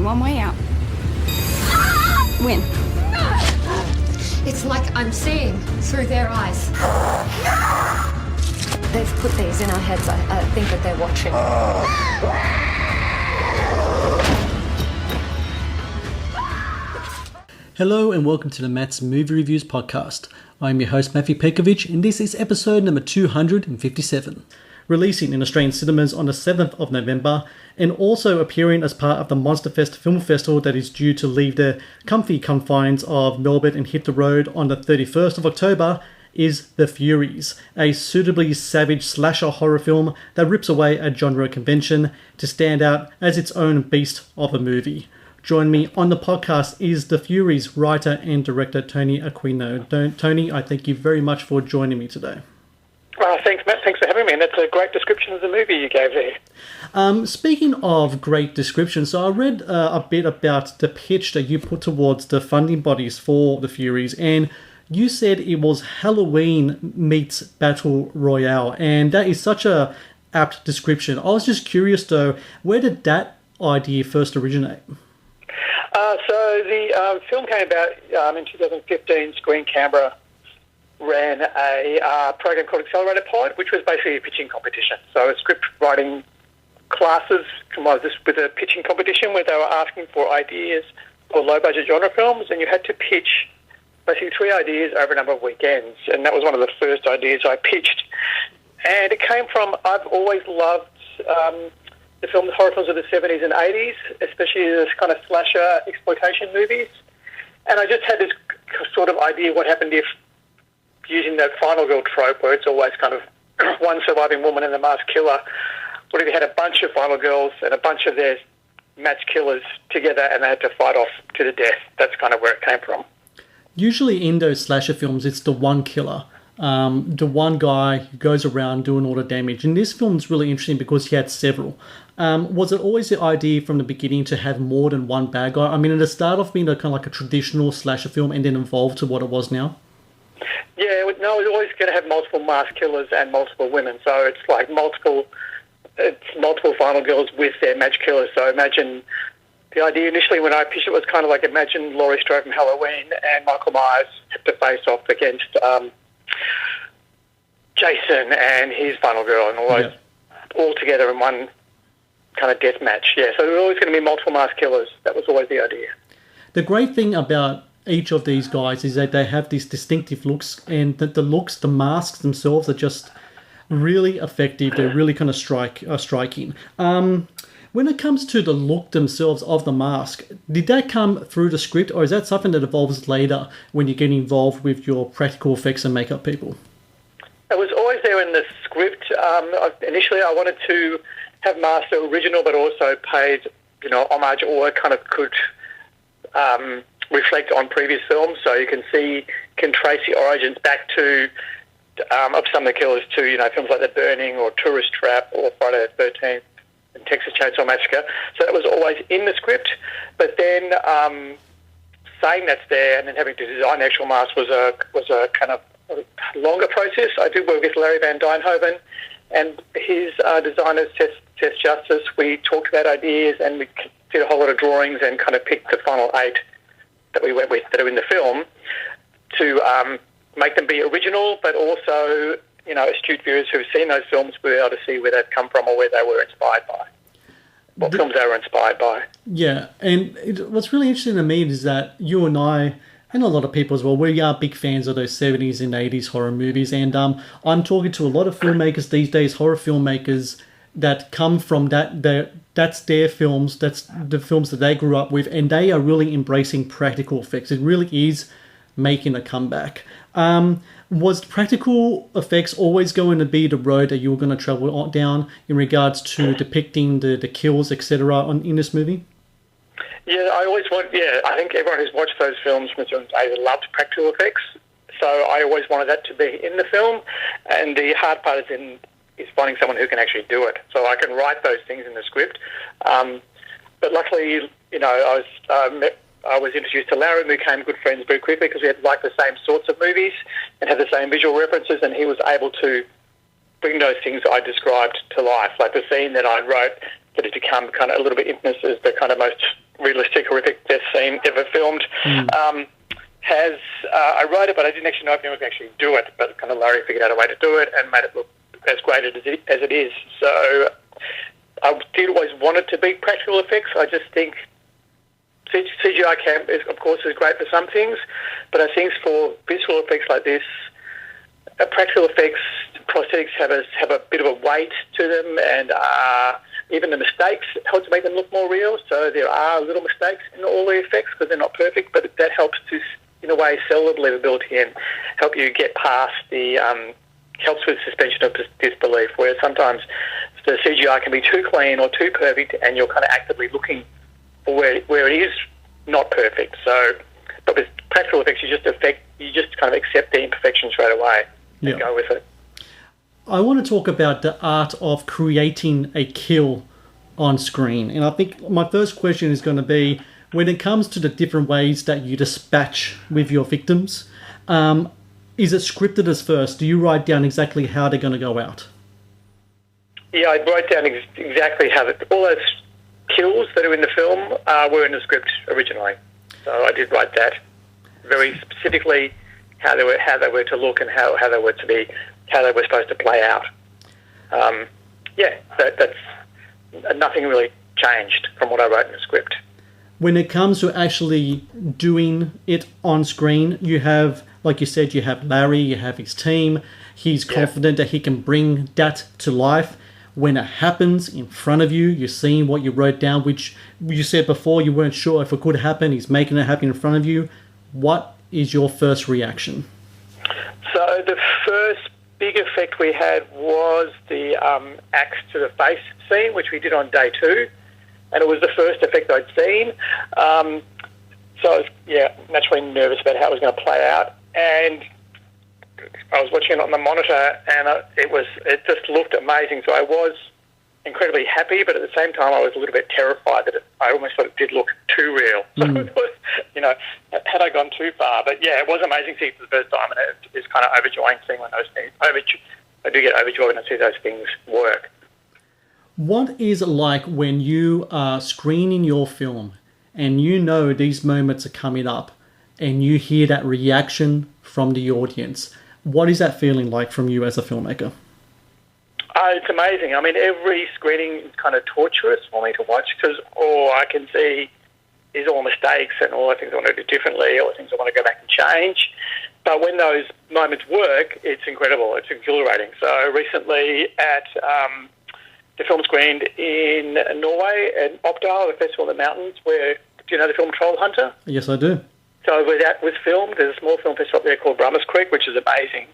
one way out. Win. It's like I'm seeing through their eyes. They've put these in our heads. I think that they're watching. Hello and welcome to the Matt's Movie Reviews podcast. I'm your host Matthew Pejkovic and this is episode number 257. Releasing in Australian cinemas on the 7th of November and also appearing as part of the Monsterfest Film Festival that is due to leave the comfy confines of Melbourne and hit the road on the 31st of October is The Furies, a suitably savage slasher horror film that rips away a genre convention to stand out as its own beast of a movie. Join me on the podcast is The Furies writer and director Tony Aquino. Tony, I thank you very much for joining me today. Thanks, Matt. Thanks for having me. And that's a great description of the movie you gave there. Speaking of great description, so I read a bit about the pitch that you put towards the funding bodies for The Furies, and you said it was Halloween meets Battle Royale, and that is such a apt description. I was just curious, though, where did that idea first originate? So the film came about in 2015. Screen Canberra ran a program called Accelerated Pod, which was basically a pitching competition. So a script writing classes combined with a pitching competition where they were asking for ideas for low-budget genre films, and you had to pitch basically 3 ideas over a number of weekends. And that was one of the first ideas I pitched. And it came from, I've always loved the horror films of the 70s and 80s, especially this kind of slasher exploitation movies. And I just had this sort of idea what happened if, using that final girl trope where it's always kind of one surviving woman and the masked killer, what if you had a bunch of final girls and a bunch of their matched killers together and they had to fight off to the death? That's kind of where it came from. Usually in those slasher films, it's the one killer. The one guy who goes around doing all the damage. And this film's really interesting because he had several. Was it always the idea from the beginning to have more than one bad guy? I mean, it started off being kind of like a traditional slasher film and then evolved to what it was now? Yeah, no, it was always going to have multiple masked killers and multiple women. So it's like multiple final girls with their matched killers. So imagine the idea initially when I pitched it was kind of like imagine Laurie Strode from Halloween and Michael Myers have to face off against Jason and his final girl and all those all together in one kind of death match. Yeah, so there was always going to be multiple masked killers. That was always the idea. The great thing about each of these guys is that they have these distinctive looks, and the masks themselves are just really effective. They're really kind of striking. When it comes to the look themselves of the mask, did that come through the script, or is that something that evolves later when you get involved with your practical effects and makeup people? It was always there in the script. Initially, I wanted to have masks that were original, but also paid, homage or kind of could reflect on previous films. So you can trace the origins back to of some of the killers to films like The Burning or Tourist Trap or Friday the 13th and Texas Chainsaw Massacre. So that was always in the script. But then saying that's there and then having to design the actual mask was a kind of longer process. I did work with Larry Van Dijnhoven and his designer, Seth Justice. We talked about ideas and we did a whole lot of drawings and kind of picked the final 8 that we went with that are in the film to make them be original, but also, astute viewers who've seen those films will be able to see where they've come from or where they were inspired by, what films they were inspired by. Yeah, and what's really interesting to me is that you and I, and a lot of people as well, we are big fans of those 70s and 80s horror movies, and I'm talking to a lot of filmmakers these days, horror filmmakers, that come from that's their films, that's the films that they grew up with, and they are really embracing practical effects. It really is making a comeback. Was practical effects always going to be the road that you were going to travel down in regards to depicting the kills, etc. in this movie? Yeah, I think everyone who's watched those films from the either loved practical effects, so I always wanted that to be in the film, and the hard part is finding someone who can actually do it. So I can write those things in the script. But luckily, I was introduced to Larry and we became good friends very quickly because we had the same sorts of movies and had the same visual references, and he was able to bring those things I described to life. Like the scene that I wrote that has become kind of a little bit infamous as the kind of most realistic, horrific death scene ever filmed. I wrote it, but I didn't actually know if anyone could actually do it. But kind of Larry figured out a way to do it and made it look as great as it is. So I did always want it to be practical effects. I just think CGI is, of course, is great for some things, but I think for visual effects like this, practical effects, prosthetics have a bit of a weight to them, and even the mistakes help to make them look more real. So there are little mistakes in all the effects because they're not perfect, but that helps to, in a way, sell the believability and help you get past the helps with suspension of disbelief, where sometimes the CGI can be too clean or too perfect, and you're kind of actively looking for where it is not perfect. So, but with practical effects, you just kind of accept the imperfections straight away and go with it. I want to talk about the art of creating a kill on screen, and I think my first question is going to be, when it comes to the different ways that you dispatch with your victims, is it scripted as first? Do you write down exactly how they're going to go out? Yeah, I wrote down exactly how all those kills that are in the film were in the script originally. So I did write that very specifically, how they were to look and how they were supposed to play out. That's nothing really changed from what I wrote in the script. When it comes to actually doing it on screen, you have, like you said, you have Larry, you have his team. He's confident that he can bring that to life. When it happens in front of you, you're seeing what you wrote down, which you said before you weren't sure if it could happen. He's making it happen in front of you. What is your first reaction? So the first big effect we had was the axe to the face scene, which we did on day 2. And it was the first effect I'd seen. So I was, naturally nervous about how it was going to play out. And I was watching it on the monitor, and it just looked amazing. So I was incredibly happy, but at the same time I was a little bit terrified that I almost thought it did look too real. So it was, had I gone too far? But yeah, it was amazing seeing it for the first time, and it's kind of overjoying seeing when those things. I do get overjoyed when I see those things work. What is it like when you are screening your film and you know these moments are coming up and you hear that reaction from the audience? What is that feeling like from you as a filmmaker? It's amazing. I mean, every screening is kind of torturous for me to watch because all I can see is all mistakes and all the things I want to do differently, all the things I want to go back and change. But when those moments work, it's incredible. It's exhilarating. So recently at the film screened in Norway at Oppdal, the festival in the mountains, where, do you know the film Troll Hunter? Yes, I do. So that was filmed. There's a small film festival up there called Brummers Creek, which is amazing.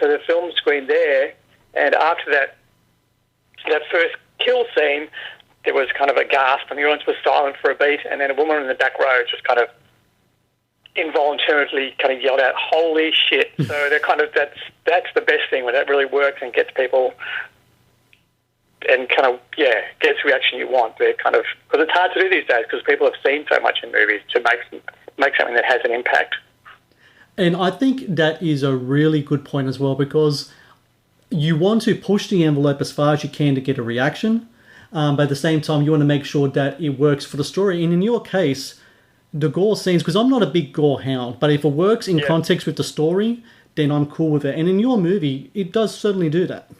So the film screened there, and after that first kill scene, there was kind of a gasp, and the audience was silent for a beat, and then a woman in the back row just kind of involuntarily kind of yelled out, "Holy shit!" So they're kind of that's the best thing when that really works and gets people. And kind of, gets the reaction you want. They're kind of, because it's hard to do these days because people have seen so much in movies to make something that has an impact. And I think that is a really good point as well, because you want to push the envelope as far as you can to get a reaction, but at the same time you want to make sure that it works for the story. And in your case, the gore scenes, because I'm not a big gore hound, but if it works in context with the story, then I'm cool with it. And in your movie, it does certainly do that.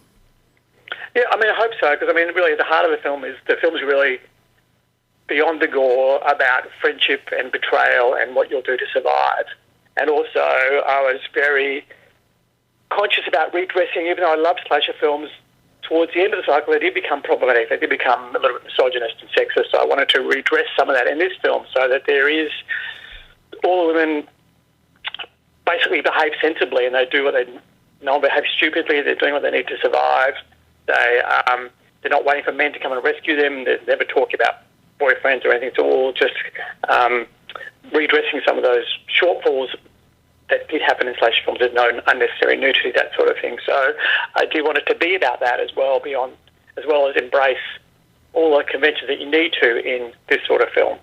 Yeah, I mean, I hope so, because, I mean, really, the heart of the film is really beyond the gore about friendship and betrayal and what you'll do to survive. And also, I was very conscious about redressing, even though I love slasher films, towards the end of the cycle, they did become problematic. They did become a little bit misogynist and sexist, so I wanted to redress some of that in this film so that there is all the women basically behave sensibly and they do what they... No one behaves stupidly, they're doing what they need to survive. They're not waiting for men to come and rescue them. They never talk about boyfriends or anything. It's all just redressing some of those shortfalls that did happen in slasher films. There's no unnecessary nudity, that sort of thing. So I do want it to be about that as well, as well as embrace all the conventions that you need to in this sort of film.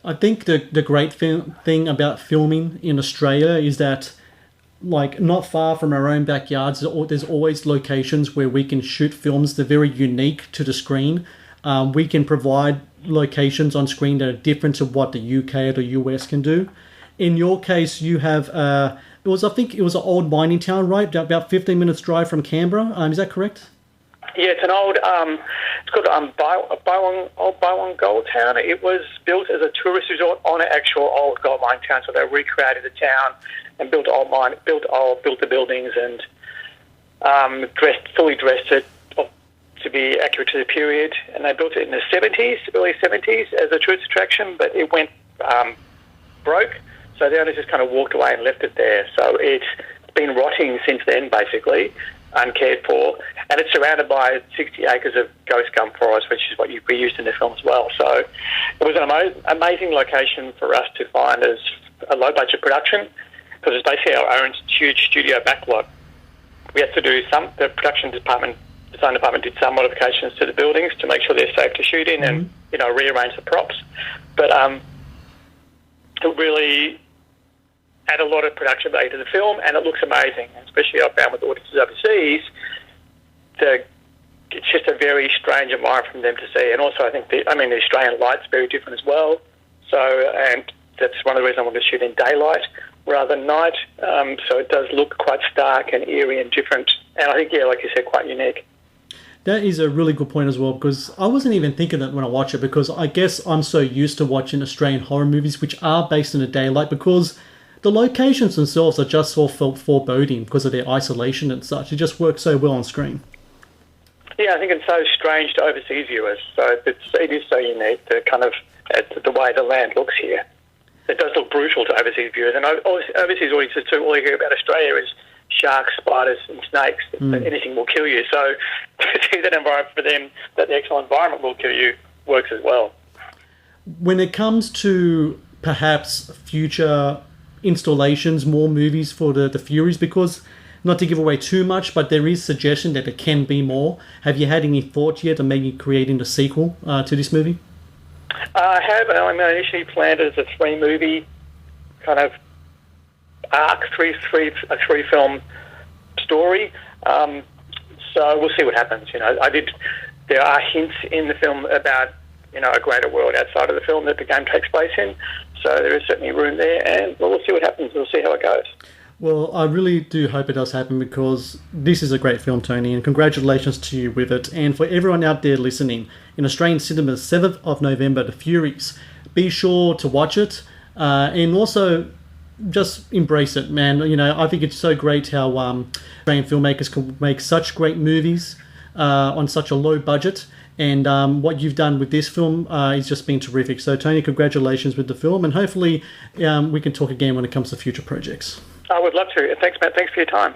I think the great thing about filming in Australia is that, like, not far from our own backyards, there's always locations where we can shoot films that are very unique to the screen. we can provide locations on screen that are different to what the UK or the US can do. In your case, you have I think it was an old mining town, right? About 15 minutes drive from Canberra. Is that correct? Yeah, it's an old, it's called Old Bywong Gold Town. It was built as a tourist resort on an actual old gold mining town. So they recreated the town and built the buildings and fully dressed it to be accurate to the period. And they built it in the 70s, early 70s, as a tourist attraction, but it went broke. So the owners just kind of walked away and left it there. So it's been rotting since then, basically, uncared for. And it's surrounded by 60 acres of ghost gum forest, which is what we used in the film as well. So it was an amazing location for us to find as a low-budget production, because it's basically our own huge studio backlot. We had to do the design department did some modifications to the buildings to make sure they're safe to shoot in and, rearrange the props. But it really add a lot of production value to the film, and it looks amazing, especially I found with audiences overseas. It's just a very strange environment for them to see, and also I think the Australian light's very different as well. So, and that's one of the reasons I wanted to shoot in daylight rather than night. So it does look quite stark and eerie and different, and I think, like you said, quite unique. That is a really good point as well, because I wasn't even thinking that when I watch it, because I guess I'm so used to watching Australian horror movies which are based in the daylight, because the locations themselves are just so foreboding because of their isolation and such. It just works so well on screen. Yeah, I think it's so strange to overseas viewers. So it is so unique, the way the land looks here. It does look brutal to overseas viewers. And overseas audiences too, all you hear about Australia is sharks, spiders and snakes. Anything will kill you. So to see that environment for them, that the actual environment will kill you, works as well. When it comes to perhaps future installations, more movies for the Furies, because not to give away too much, but there is suggestion that there can be more. Have you had any thoughts yet of maybe creating a sequel to this movie? I have. I initially planned it as a 3-movie kind of arc, a 3-film story. So we'll see what happens. There are hints in the film about a greater world outside of the film that the game takes place in. So there is certainly room there, and we'll see what happens. We'll see how it goes. Well, I really do hope it does happen, because this is a great film, Tony, and congratulations to you with it. And for everyone out there listening, in Australian cinemas, 7th of November, The Furies. Be sure to watch it, and also just embrace it, man. I think it's so great how Australian filmmakers can make such great movies on such a low budget. And what you've done with this film has just been terrific. So, Tony, congratulations with the film, and hopefully we can talk again when it comes to future projects. I would love to. Thanks, Matt. Thanks for your time.